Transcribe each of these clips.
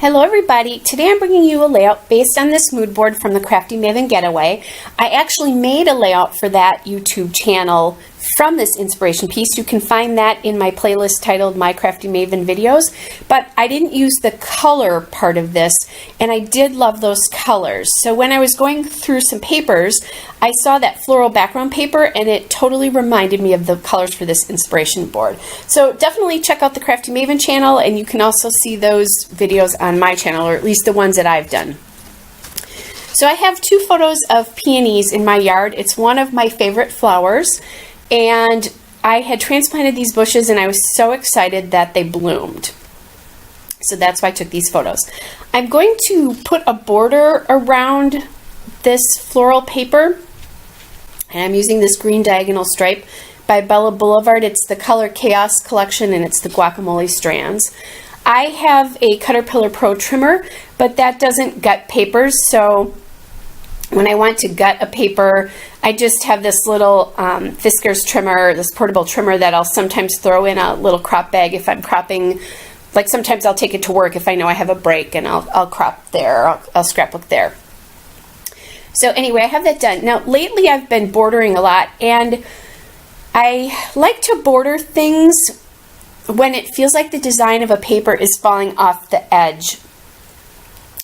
Hello everybody, today I'm bringing you a layout based on this mood board from the Crafty Maven Getaway. I actually made a layout for that YouTube channel from this inspiration piece. You can find that in my playlist titled My Crafty Maven Videos, but I didn't use the color part of this, and I did love those colors. So when I was going through some papers, I saw that floral background paper and it totally reminded me of the colors for this inspiration board. So definitely check out the Crafty Maven channel, and you can also see those videos on my channel, or at least the ones that I've done. So I have two photos of peonies in my yard. It's one of my favorite flowers, and I had transplanted these bushes and I was so excited that they bloomed. So that's why I took these photos. I'm going to put a border around this floral paper, and I'm using this green diagonal stripe by Bella Boulevard. It's the Color Chaos collection, and it's the guacamole strands. I have a Caterpillar Pro trimmer, but that doesn't gut papers, so when I want to gut a paper, I just have this little Fiskars trimmer, this portable trimmer that I'll sometimes throw in a little crop bag if I'm cropping. Like sometimes I'll take it to work if I know I have a break, and I'll crop there, I'll scrapbook there. So anyway, I have that done. Now lately I've been bordering a lot, and I like to border things when it feels like the design of a paper is falling off the edge,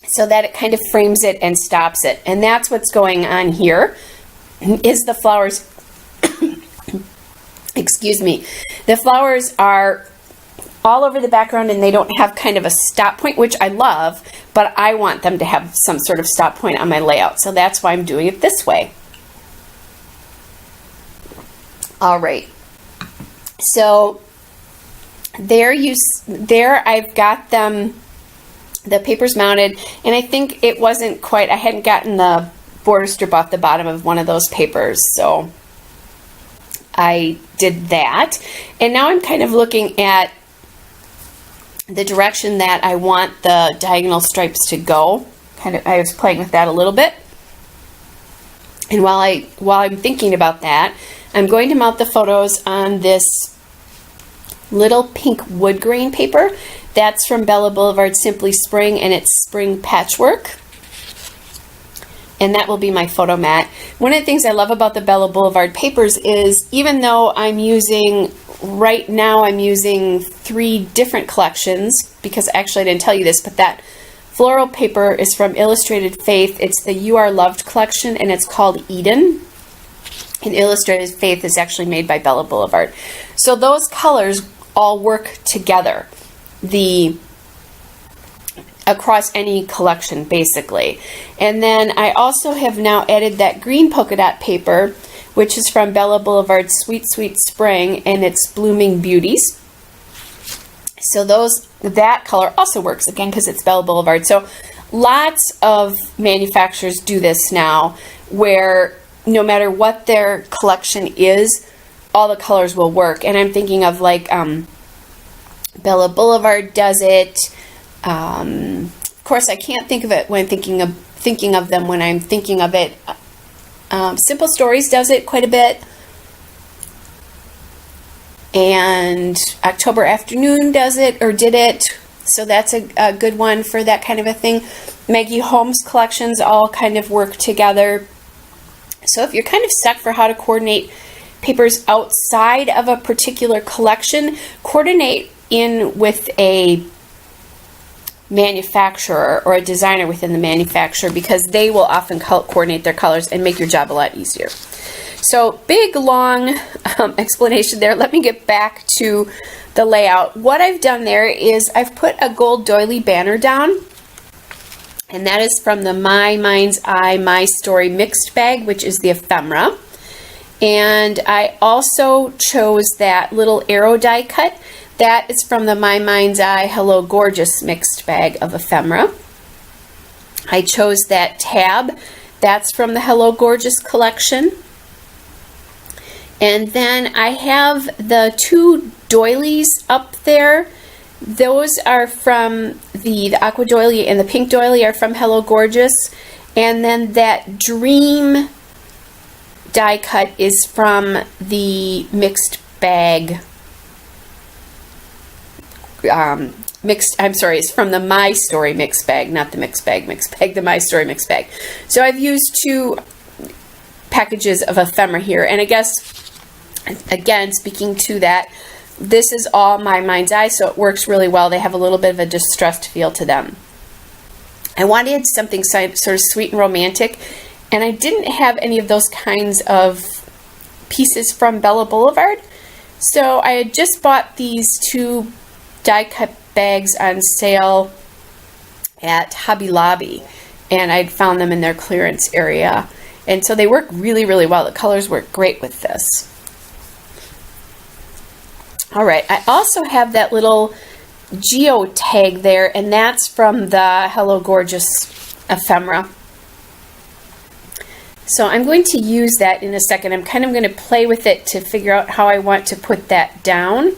so that it kind of frames it and stops it. And that's what's going on here, is the flowers, excuse me, the flowers are all over the background and they don't have kind of a stop point, which I love, but I want them to have some sort of stop point on my layout. So that's why I'm doing it this way. All right. So there I've got them, the papers mounted, and I think it wasn't quite, I hadn't gotten the border strip off the bottom of one of those papers, so I did that. And now I'm kind of looking at the direction that I want the diagonal stripes to go. I was playing with that a little bit. And while I'm thinking about that, I'm going to mount the photos on this little pink wood grain paper. That's from Bella Boulevard Simply Spring, and it's Spring Patchwork. And that will be my photo mat. One of the things I love about the Bella Boulevard papers is, even though right now I'm using 3 different collections, because actually I didn't tell you this, but that floral paper is from Illustrated Faith. It's the You Are Loved collection, and it's called Eden. And Illustrated Faith is actually made by Bella Boulevard. So those colors all work together across any collection, basically. And then I also have now added that green polka dot paper, which is from Bella Boulevard Sweet Sweet Spring, and it's Blooming Beauties. So that color also works, again, because it's Bella Boulevard. So lots of manufacturers do this now, where no matter what their collection is, all the colors will work. And I'm thinking of like Bella Boulevard does it. Of course, I can't think of it when I'm thinking of them when I'm thinking of it. Simple Stories does it quite a bit, and October Afternoon does it, or did it. So that's a good one for that kind of a thing. Maggie Holmes collections all kind of work together. So if you're kind of stuck for how to coordinate papers outside of a particular collection, coordinate in with a manufacturer or a designer within the manufacturer, because they will often coordinate their colors and make your job a lot easier. So big long explanation there. Let me get back to the layout. What I've done there is I've put a gold doily banner down, and that is from the My Mind's Eye My Story mixed bag, which is the ephemera. And I also chose that little arrow die cut. That is from the My Mind's Eye Hello Gorgeous mixed bag of ephemera. I chose that tab. That's from the Hello Gorgeous collection. And then I have the 2 doilies up there. Those are from the aqua doily, and the pink doily are from Hello Gorgeous. And then that dream die cut is from the mixed bag it's from the My Story mix bag, not the mix bag, the My Story mix bag. So I've used 2 packages of ephemera here, and I guess, again, speaking to that, this is all My Mind's Eye, so it works really well. They have a little bit of a distressed feel to them. I wanted something sort of sweet and romantic, and I didn't have any of those kinds of pieces from Bella Boulevard. So I had just bought these 2 die cut bags on sale at Hobby Lobby, and I'd found them in their clearance area. And so they work really, really well. The colors work great with this. All right, I also have that little geo tag there, and that's from the Hello Gorgeous ephemera. So I'm going to use that in a second. I'm kind of going to play with it to figure out how I want to put that down.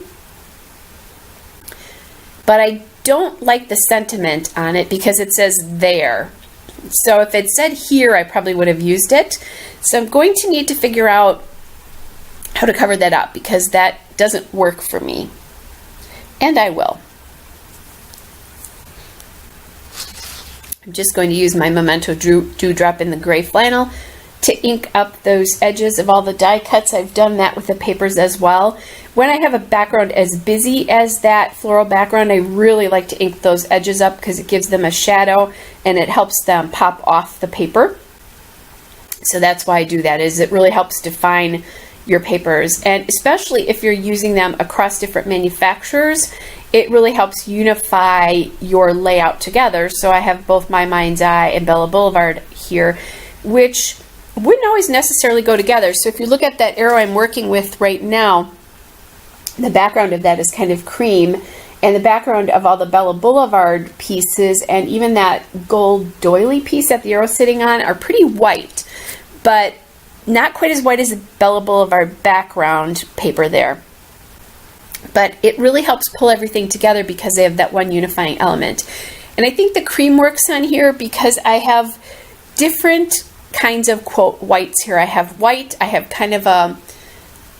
But I don't like the sentiment on it because it says there. So if it said here, I probably would have used it. So I'm going to need to figure out how to cover that up because that doesn't work for me. And I will. I'm just going to use my Memento Dewdrop in the gray flannel to ink up those edges of all the die cuts. I've done that with the papers as well. When I have a background as busy as that floral background, I really like to ink those edges up because it gives them a shadow and it helps them pop off the paper. So that's why I do that, is it really helps define your papers, and especially if you're using them across different manufacturers, it really helps unify your layout together. So I have both My Mind's Eye and Bella Boulevard here, which wouldn't always necessarily go together. So if you look at that arrow I'm working with right now, the background of that is kind of cream, and the background of all the Bella Boulevard pieces and even that gold doily piece that the arrow's sitting on are pretty white, but not quite as white as the Bella Boulevard background paper there. But it really helps pull everything together because they have that one unifying element. And I think the cream works on here because I have different kinds of, quote, whites here. I have white, I have kind of a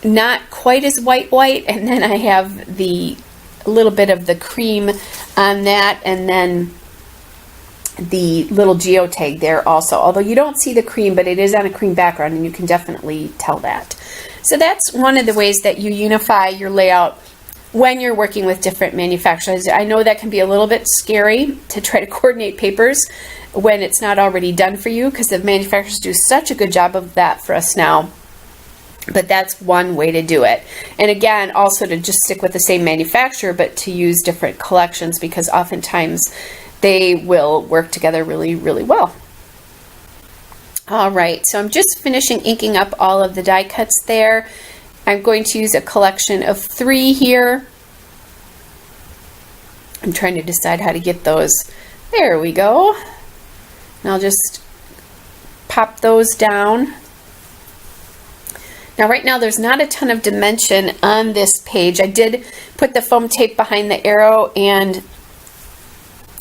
not quite as white, and then I have the little bit of the cream on that, and then the little geotag there also. Although you don't see the cream, but it is on a cream background and you can definitely tell that. So that's one of the ways that you unify your layout when you're working with different manufacturers. I know that can be a little bit scary to try to coordinate papers when it's not already done for you, because the manufacturers do such a good job of that for us now. But that's one way to do it. And again, also to just stick with the same manufacturer, but to use different collections, because oftentimes they will work together really, really well. All right, so I'm just finishing inking up all of the die cuts there. I'm going to use a collection of 3 here. I'm trying to decide how to get those. There we go. And I'll just pop those down. Now right now there's not a ton of dimension on this page. I did put the foam tape behind the arrow, and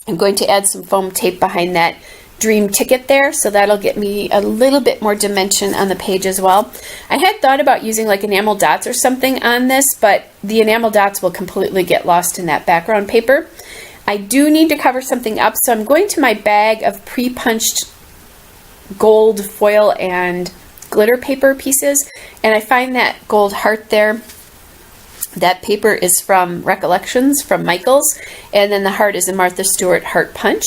I'm going to add some foam tape behind that dream ticket there, so that'll get me a little bit more dimension on the page as well. I had thought about using like enamel dots or something on this, but the enamel dots will completely get lost in that background paper. I do need to cover something up, so I'm going to my bag of pre-punched gold foil and glitter paper pieces, and I find that gold heart there. That paper is from Recollections from Michaels, and then the heart is a Martha Stewart heart punch.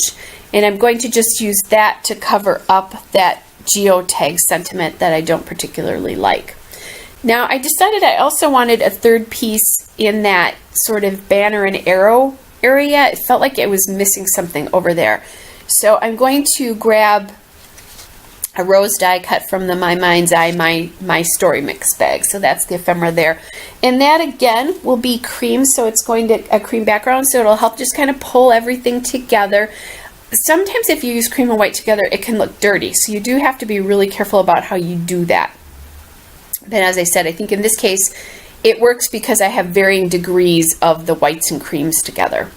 And I'm going to just use that to cover up that geotag sentiment that I don't particularly like. Now I decided I also wanted a third piece in that sort of banner and arrow area. It felt like it was missing something over there. So I'm going to grab a rose die cut from the My Mind's Eye, My Story mix bag. So that's the ephemera there. And that again will be cream, so it's going to a cream background, so it'll help just kind of pull everything together. Sometimes if you use cream and white together, it can look dirty, so you do have to be really careful about how you do that. But as I said, I think in this case it works because I have varying degrees of the whites and creams together.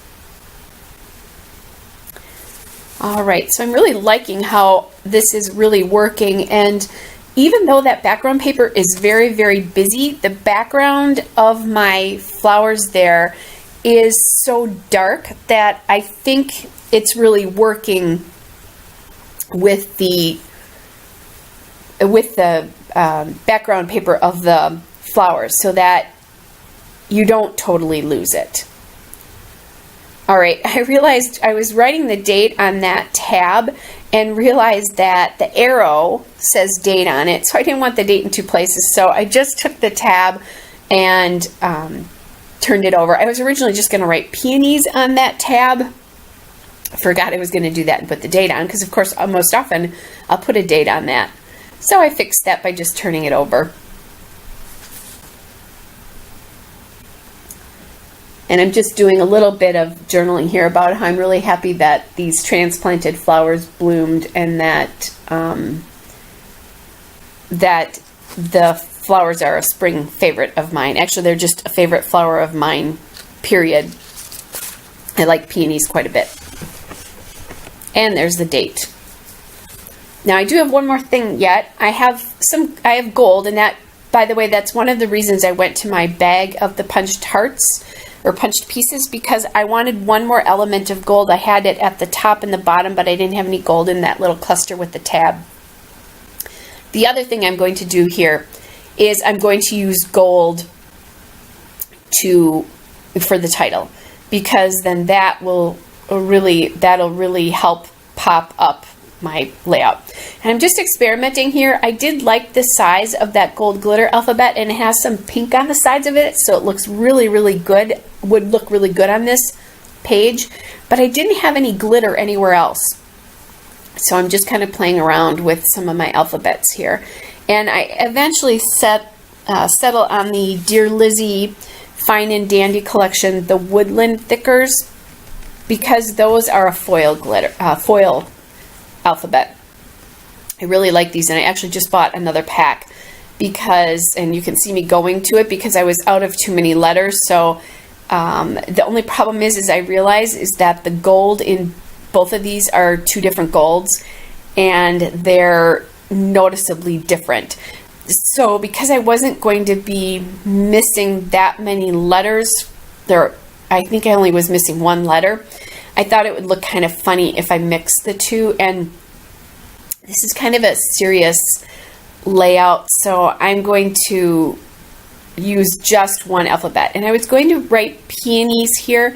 All right, so I'm really liking how this is really working, and even though that background paper is very, very busy, the background of my flowers there is so dark that I think it's really working with the background paper of the flowers so that you don't totally lose it. All right, I realized I was writing the date on that tab and realized that the arrow says date on it, so I didn't want the date in two places, so I just took the tab and turned it over. I was originally just going to write peonies on that tab. Forgot I was going to do that and put the date on, because of course most often I'll put a date on that. So I fixed that by just turning it over. And I'm just doing a little bit of journaling here about how I'm really happy that these transplanted flowers bloomed, and that that the flowers are a spring favorite of mine. Actually, they're just a favorite flower of mine, period. I like peonies quite a bit. And there's the date. Now I do have one more thing yet. I have gold, and that, by the way, that's one of the reasons I went to my bag of the punched hearts or punched pieces, because I wanted one more element of gold. I had it at the top and the bottom, but I didn't have any gold in that little cluster with the tab. The other thing I'm going to do here is I'm going to use gold for the title, because then that'll really help pop up my layout. And I'm just experimenting here. I did like the size of that gold glitter alphabet, and it has some pink on the sides of it, so it looks really good, would look really good on this page, but I didn't have any glitter anywhere else. So I'm just kind of playing around with some of my alphabets here. And I eventually settle on the Dear Lizzie Fine and Dandy collection, the Woodland Thickers, because those are a foil alphabet. I really like these, and I actually just bought another pack because, and you can see me going to it because I was out of too many letters. So the only problem is I realize is that the gold in both of these are two different golds, and they're noticeably different. So because I wasn't going to be missing that many letters, I think I only was missing one letter, I thought it would look kind of funny if I mixed the two, and this is kind of a serious layout, so I'm going to use just one alphabet. And I was going to write peonies here,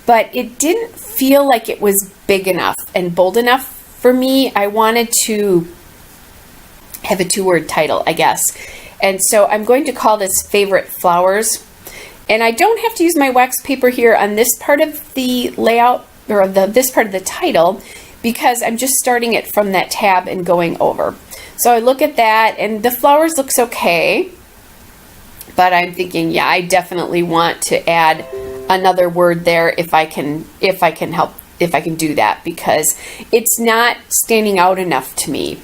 but it didn't feel like it was big enough and bold enough for me. I wanted to have a two-word title, I guess. And so I'm going to call this Favorite Flowers. And I don't have to use my wax paper here on this part of the layout, or this part of the title, because I'm just starting it from that tab and going over. So I look at that, and the flowers looks okay, but I'm thinking, yeah, I definitely want to add another word there if I can do that, because it's not standing out enough to me.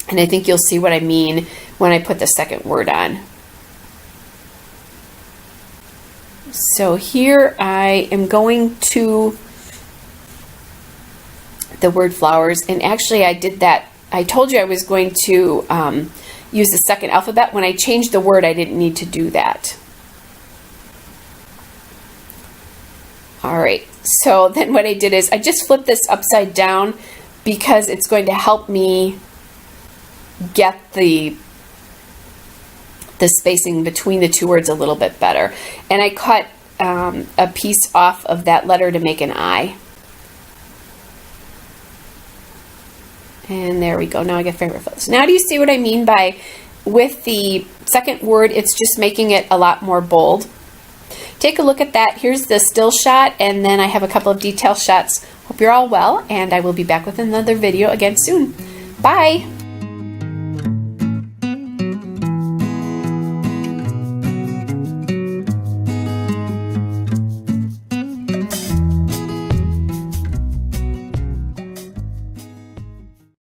And I think you'll see what I mean when I put the second word on. So here I am going to the word flowers, and actually I did that. I told you I was going to use the second alphabet. When I changed the word, I didn't need to do that. All right, so then what I did is I just flipped this upside down because it's going to help me get the spacing between the two words a little bit better. And I cut a piece off of that letter to make an I. And there we go. Now I get favorite flowers. Now do you see what I mean by, with the second word, it's just making it a lot more bold. Take a look at that. Here's the still shot, and then I have a couple of detail shots. Hope you're all well, and I will be back with another video again soon. Bye!